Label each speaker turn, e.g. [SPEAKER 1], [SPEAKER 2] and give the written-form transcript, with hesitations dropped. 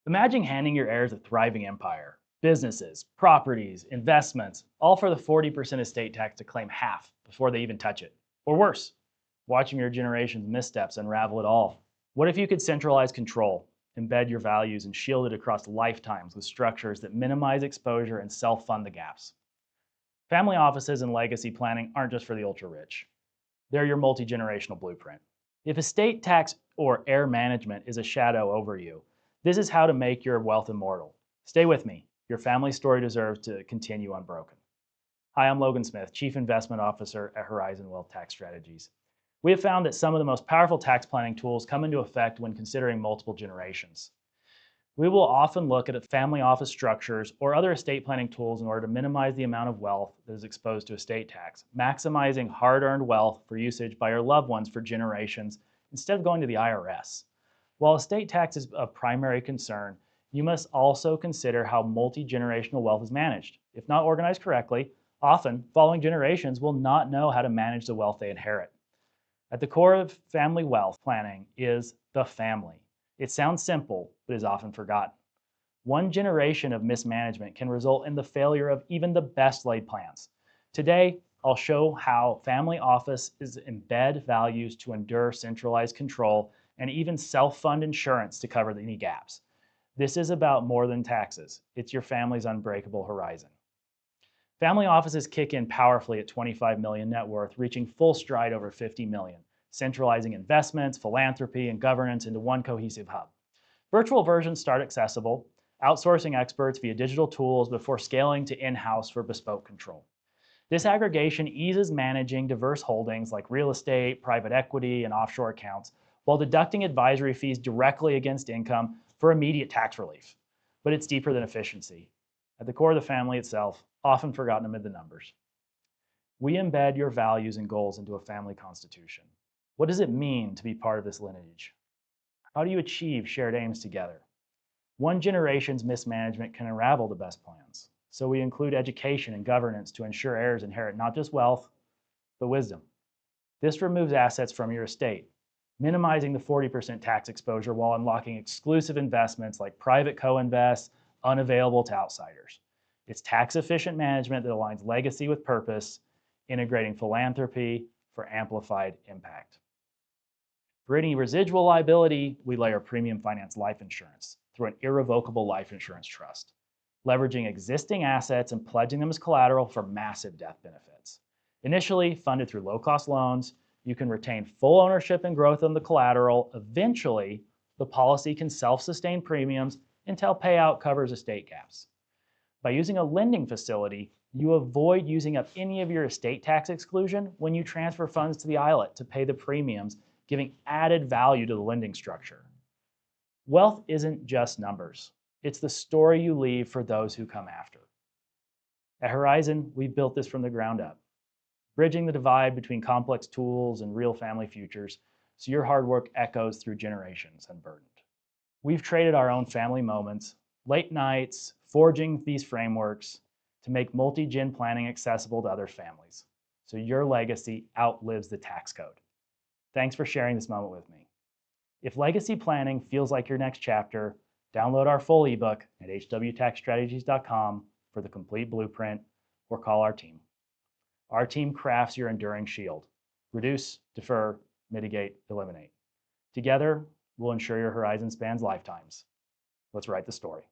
[SPEAKER 1] Imagine handing your heirs a thriving empire, businesses, properties, investments, all for the 40% estate tax to claim half before they even touch it. Or worse, watching your generation's missteps unravel it all. What if you could centralize control, embed your values, and shield it across lifetimes with structures that minimize exposure and self fund the gaps? Family offices and legacy planning aren't just for the ultra rich, they're your multi generational blueprint. If estate tax or heir management is a shadow over you, this is how to make your wealth immortal. Stay with me. Your family story deserves to continue unbroken. Hi, I'm Logan Smith, Chief Investment Officer at Horizon Wealth Tax Strategies. We have found that some of the most powerful tax planning tools come into effect when considering multiple generations. We will often look at family office structures or other estate planning tools in order to minimize the amount of wealth that is exposed to estate tax, maximizing hard-earned wealth for usage by your loved ones for generations instead of going to the IRS. While estate tax is a primary concern, you must also consider how multi-generational wealth is managed. If not organized correctly, often following generations will not know how to manage the wealth they inherit. At the core of family wealth planning is the family. It sounds simple, but is often forgotten. One generation of mismanagement can result in the failure of even the best laid plans. Today, I'll show how family offices embed values to endure centralized control and even self-fund insurance to cover any gaps. This is about more than taxes. It's your family's unbreakable horizon. Family offices kick in powerfully at 25 million net worth, reaching full stride over 50 million, centralizing investments, philanthropy, and governance into one cohesive hub. Virtual versions start accessible, outsourcing experts via digital tools before scaling to in-house for bespoke control. This aggregation eases managing diverse holdings like real estate, private equity, and offshore accounts, while deducting advisory fees directly against income for immediate tax relief. But it's deeper than efficiency. At the core of the family itself, often forgotten amid the numbers. We embed your values and goals into a family constitution. What does it mean to be part of this lineage? How do you achieve shared aims together? One generation's mismanagement can unravel the best plans, so we include education and governance to ensure heirs inherit not just wealth, but wisdom. This removes assets from your estate, minimizing the 40% tax exposure while unlocking exclusive investments like private co-invests unavailable to outsiders. It's tax-efficient management that aligns legacy with purpose, integrating philanthropy for amplified impact. For any residual liability, we layer premium finance life insurance through an irrevocable life insurance trust, leveraging existing assets and pledging them as collateral for massive death benefits. Initially funded through low-cost loans, you can retain full ownership and growth on the collateral. Eventually, the policy can self-sustain premiums until payout covers estate gaps. By using a lending facility, you avoid using up any of your estate tax exclusion when you transfer funds to the ILET to pay the premiums, giving added value to the lending structure. Wealth isn't just numbers. It's the story you leave for those who come after. At Horizon, we've built this from the ground up, bridging the divide between complex tools and real family futures so your hard work echoes through generations unburdened. We've traded our own family moments, late nights, forging these frameworks to make multi-gen planning accessible to other families, so your legacy outlives the tax code. Thanks for sharing this moment with me. If legacy planning feels like your next chapter, download our full ebook at hwtaxstrategies.com for the complete blueprint or call our team. Our team crafts your enduring shield. Reduce, defer, mitigate, eliminate. Together, we'll ensure your horizon spans lifetimes. Let's write the story.